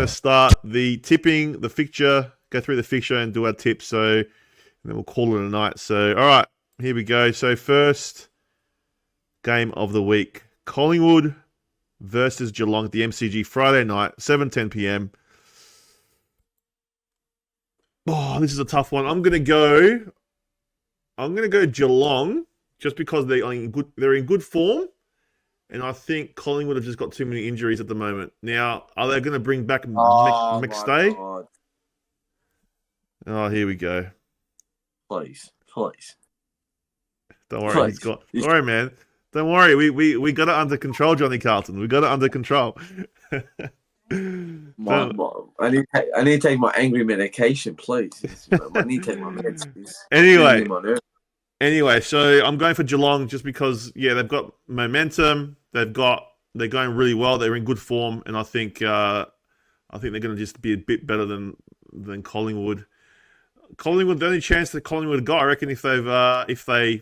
going to start the tipping, the fixture, go through the fixture and do our tips. So and then we'll call it a night. So, all right, here we go. So first game of the week, Collingwood versus Geelong at the MCG Friday night, 7:10 p.m. Oh, this is a tough one. I'm gonna go Geelong just because they're in good form, and I think Collingwood have just got too many injuries at the moment. Now, are they going to bring back Oh, my McStay? God. Oh, here we go. Please. Don't worry, he's got. Don't worry, man. Don't worry. We got it under control, Johnny Carlton. We got it under control. I need to take my angry medication, please. I need to take my meds. Anyway, so I'm going for Geelong just because, they've got momentum. They're going really well. They're in good form, and I think they're going to just be a bit better than Collingwood. Collingwood, the only chance that Collingwood got, I reckon, if they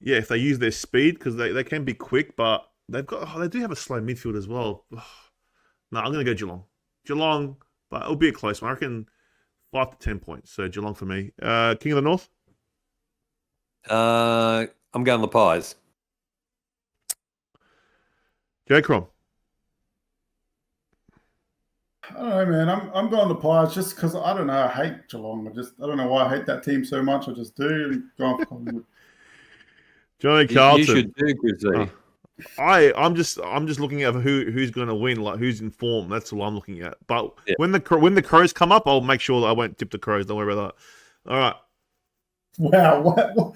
use their speed, because they can be quick, but they do have a slow midfield as well. No, I'm going to go Geelong, but it'll be a close one. I reckon 5 to 10 points. So Geelong for me. King of the North. I'm going the Pies. J. Crom. I don't know, man. I'm going the Pies just because I don't know. I hate Geelong. I don't know why I hate that team so much. I just do. I'm going for Collingwood. Johnny Carlton. You should do, Grizzly. I'm just looking at who's going to win, like who's in form. That's all I'm looking at. But when the Crows come up, I'll make sure that I won't tip the Crows. Don't worry about that. All right. Wow,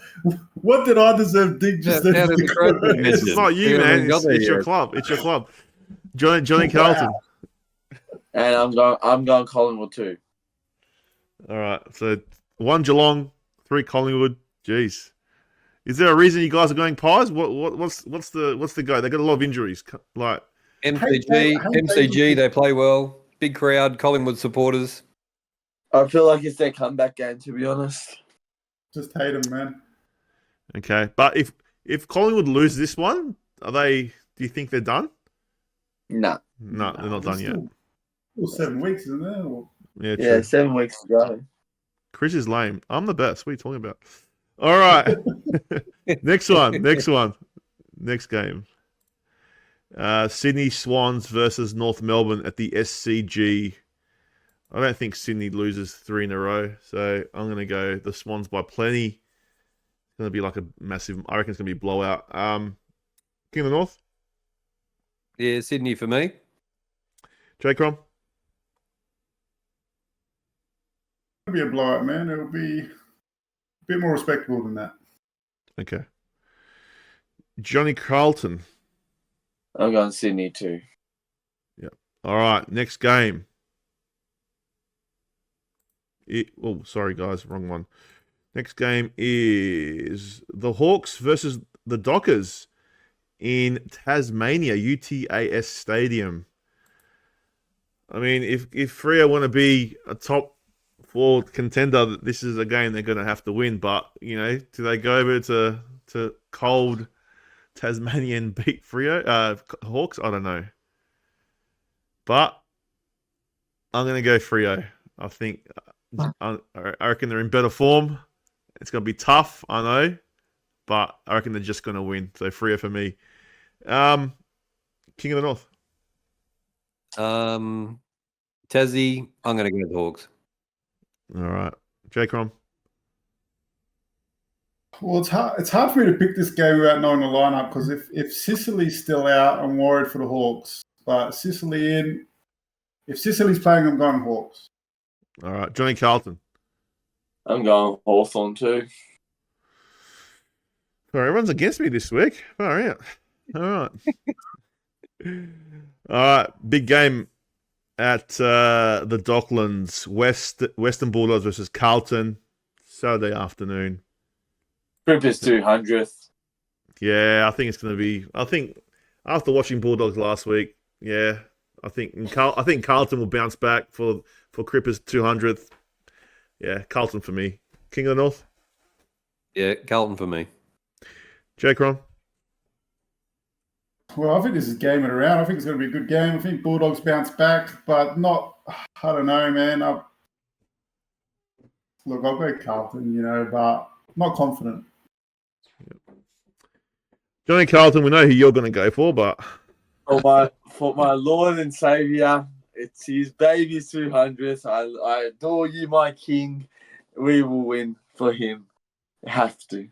what did I deserve? Dig just It's not you, man. It's your club. It's your club. Johnny Carlton. And I'm going Collingwood too. All right. So 1 Geelong, 3 Collingwood. Jeez. Is there a reason you guys are going Pies? What's the go? They got a lot of injuries. Like MCG, they play well. Big crowd, Collingwood supporters. I feel like it's their comeback game, to be honest. Just hate them, man. Okay, but if Collingwood lose this one, do you think they're done? No, they're not done yet. Still 7 weeks, isn't there? Yeah, 7 weeks to go. Chris is lame. I'm the best. What are you talking about? All right. Next one. Next game. Sydney Swans versus North Melbourne at the SCG. I don't think Sydney loses 3 in a row, so I'm going to go the Swans by plenty. It's going to be like a massive, I reckon it's going to be a blowout. King of the North? Yeah, Sydney for me. J. Crom? It'll be a blowout, man. It'll be a bit more respectable than that. Okay. Johnny Carlton. I'm going Sydney too. Yeah. All right. Next game. Sorry, guys. Wrong one. Next game is the Hawks versus the Dockers in Tasmania, UTAS Stadium. I mean, if Freo want to be a top 4 contender, this is a game they're going to have to win. But, do they go over to cold Tasmania and beat Freo? Hawks? I don't know. But I'm going to go Freo. I think... I reckon they're in better form. It's going to be tough, I know, but I reckon they're just going to win. So Freo for me. King of the North. Tassie, I'm going to go with the Hawks. All right. J. Crom. Well, it's hard for me to pick this game without knowing the lineup because if Sicily's still out, I'm worried for the Hawks. But if Sicily's playing, I'm going Hawks. All right, Johnny Carlton. I'm going Hawthorn too. All right, everyone's against me this week. All right. All right, big game at the Docklands. Western Bulldogs versus Carlton, Saturday afternoon. Crippers 200th. Yeah, I think it's going to be... I think after watching Bulldogs last week, I think Carlton will bounce back for Crippers 200th. Yeah, Carlton for me. King of the North? Yeah, Carlton for me. J. Cron? Well, I think this is game it around. I think it's going to be a good game. I think Bulldogs bounce back, but not. I don't know, man. Look, I'll go Carlton, but not confident. Johnny Carlton, we know who you're going to go for, but For my Lord and Savior, it's his baby's 200th. I adore you, my king. We will win for him. Have to.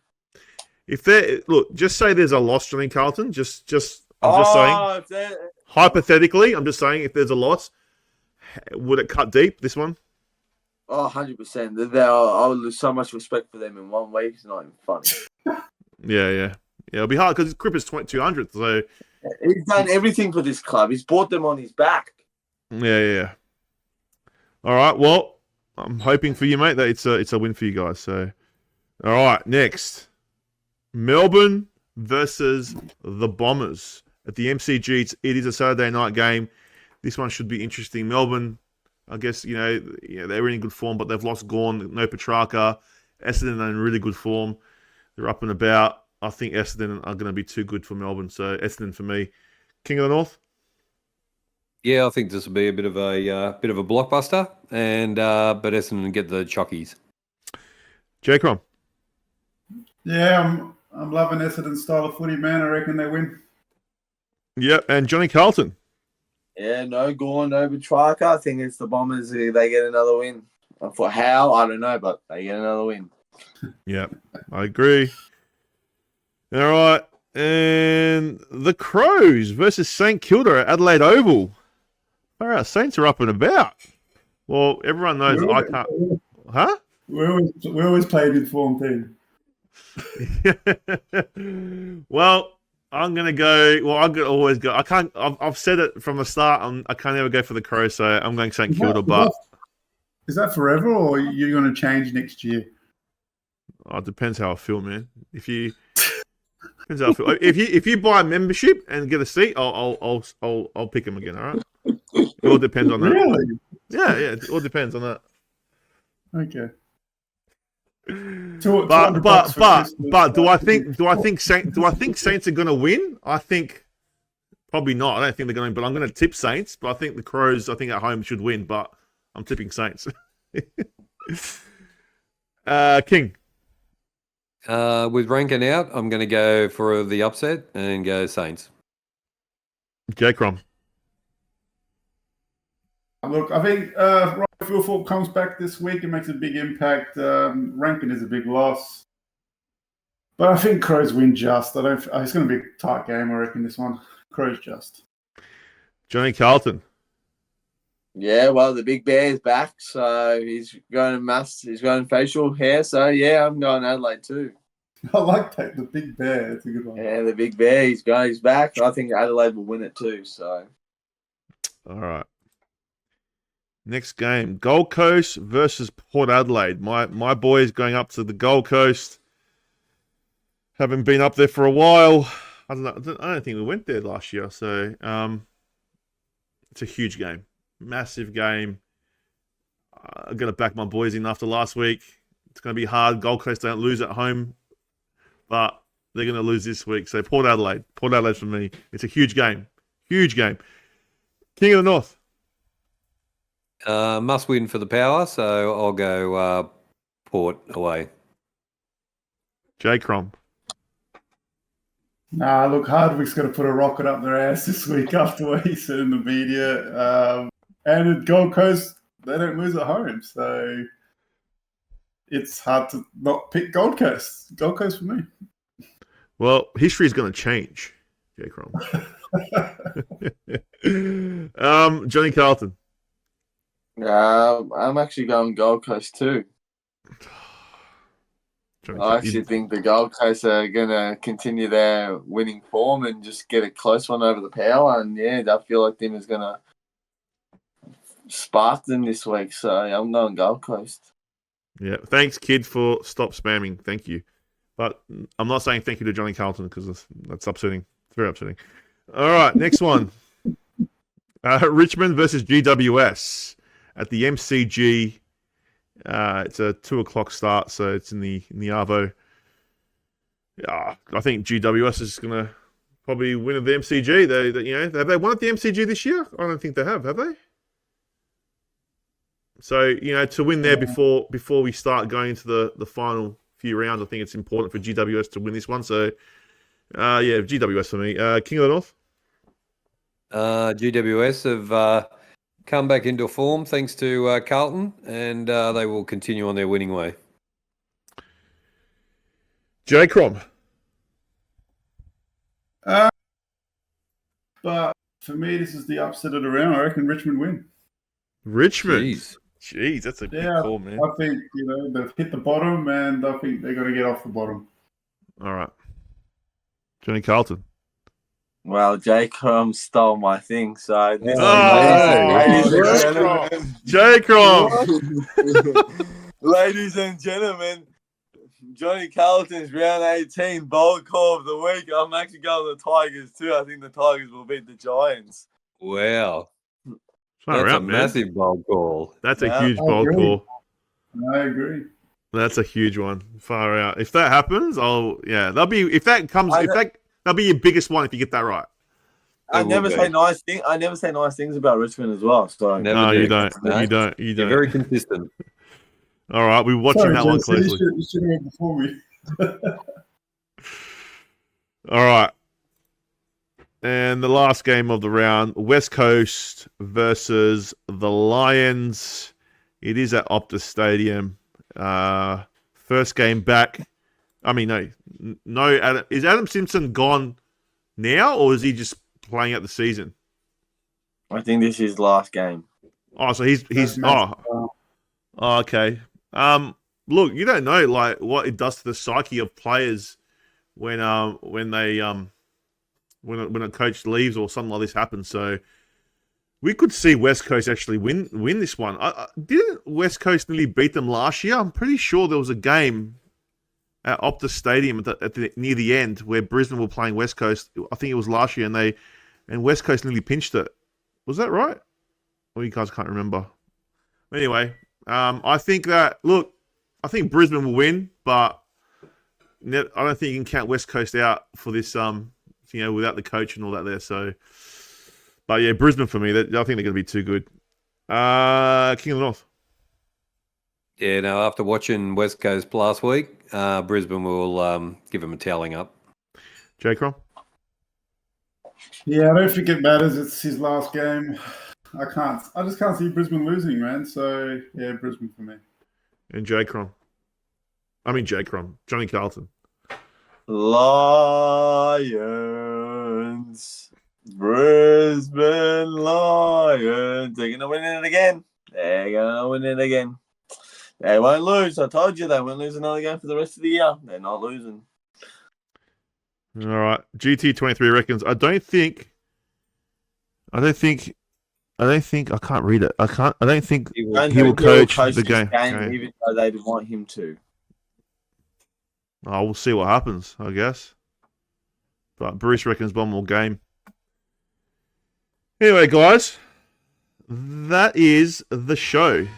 just say there's a loss, Johnny Carlton. I'm just saying. Hypothetically, I'm just saying if there's a loss, would it cut deep, this one? Oh, 100%. I'll lose so much respect for them in 1 week. It's not even funny. Yeah. It'll be hard because Cripper's 200th, so he's done everything for this club. He's brought them on his back. Yeah. All right. Well, I'm hoping for you, mate, that it's a win for you guys. So, all right. Next, Melbourne versus the Bombers at the MCG. It is a Saturday night game. This one should be interesting. Melbourne, I guess they're in good form, but they've lost Gawn, no Petrarca. Essendon are in really good form. They're up and about. I think Essendon are going to be too good for Melbourne, so Essendon for me. King of the North. Yeah, I think this will be a bit of a blockbuster, and but Essendon get the chockies. J-Crom. Yeah, I'm loving Essendon's style of footy, man. I reckon they win. Yep, and Johnny Carlton. Yeah, no Gawn, no Petrarca. I think it's the Bombers. They get another win. For how, I don't know, but they get another win. Yep, I agree. All right, and the Crows versus St Kilda at Adelaide Oval. All right, Saints are up and about. Well, everyone knows I can't. Huh? We always play a good form team. Well, I'm gonna go. Well, I'm gonna always go. I can't. I've said it from the start. I can't ever go for the Crows, so I'm going St Kilda. But is that forever, or you're going to change next year? It depends how I feel, man. If you if you buy a membership and get a seat, I'll pick them again. All right. It all depends on that. Really? Yeah. It all depends on that. Okay. But do I think Saints are going to win? I think probably not. I don't think they're going to. But I'm going to tip Saints. But I think the Crows, at home should win. But I'm tipping Saints. King. With Rankin out, I'm going to go for the upset and go Saints. J-Crom. Look, I think Roy Philthorpe comes back this week and makes a big impact. Rankin is a big loss. But I think Crows win just. It's going to be a tight game, I reckon, this one. Crows just. Johnny Carlton. Yeah, well, the big bear is back, so he's going facial hair. So, yeah, I'm going Adelaide too. I like that, the big bear. It's a good one. Yeah, the big bear, he's back. I think Adelaide will win it too, so. All right. Next game, Gold Coast versus Port Adelaide. My boys going up to the Gold Coast. Haven't been up there for a while. I don't think we went there last year. So it's a huge game, massive game. I'm gonna back my boys in after last week. It's gonna be hard. Gold Coast don't lose at home, but they're gonna lose this week. So Port Adelaide for me. It's a huge game, huge game. King of the North. Must win for the Power, so I'll go Port away. J-Crom. Nah, look, Hardwick's going to put a rocket up their ass this week after what he said in the media. And at Gold Coast, they don't lose at home, so it's hard to not pick Gold Coast. Gold Coast for me. Well, history is going to change, J-Crom. Johnny Carlton. I'm actually going Gold Coast too. I actually think the Gold Coast are going to continue their winning form and just get a close one over the Power. And, yeah, I feel like them is going to spark them this week. So I'm going Gold Coast. Yeah, thanks, kid, for stop spamming. Thank you. But I'm not saying thank you to Johnny Carlton because that's upsetting. It's very upsetting. All right, next one. Richmond versus GWS at the MCG. It's a 2:00 start, so it's in the Arvo. I think GWS is going to Probably win at the MCG. Have they won at the MCG this year? I don't think they have they? So, to win there before we start going into the final few rounds, I think it's important for GWS to win this one. So, GWS for me. King of the North? GWS have come back into form thanks to Carlton, and they will continue on their winning way. J. Crom? But for me, this is the upset of the round. I reckon Richmond win. Richmond? Jeez, that's a big call, man. I think, they've hit the bottom, and I think they're going to get off the bottom. All right. Johnny Carlton? Well, J. Crom stole my thing, so this J. Crom! Ladies and gentlemen, Johnny Carlton's round 18 bold call of the week. I'm actually going with the Tigers too. I think the Tigers will beat the Giants. Wow. That's a massive bold call. That's a huge bold call. I agree. That's a huge one. Far out. If that happens, that'll be your biggest one if you get that right. I never say nice things about Richmond as well. So You don't. You're very consistent. All right, we're watching that one closely. You should have before me. All right. And the last game of the round, West Coast versus the Lions. It is at Optus Stadium. First game back. I mean, no. Is Adam Simpson gone now, or is he just playing out the season? I think this is his last game. Oh, so he's okay. Look, you don't know like what it does to the psyche of players when a coach leaves or something like this happens. So we could see West Coast actually win this one. Didn't West Coast nearly beat them last year? I'm pretty sure there was a game at Optus Stadium near the end where Brisbane were playing West Coast. I think it was last year, and West Coast nearly pinched it. Was that right? Well, you guys can't remember. Anyway, I think Brisbane will win, but I don't think you can count West Coast out for this. Without the coach and all that there. So, but yeah, Brisbane for me. I think they're going to be too good. King of the North. Yeah, no. After watching West Coast last week, Brisbane will give them a toweling up. J. Crom? Yeah, I don't think it matters. It's his last game. I just can't see Brisbane losing, man. So yeah, Brisbane for me. And J. Crom. Johnny Carlton. Lions. Brisbane Lions. They're going to win it again. They won't lose. I told you they won't lose another game for the rest of the year. They're not losing. All right. GT23 reckons, I don't think, I can't read it. I don't think he will coach the game. Okay. Even though they'd want him to. Oh, we'll see what happens, I guess. But Bruce reckons one more game. Anyway, guys, that is the show.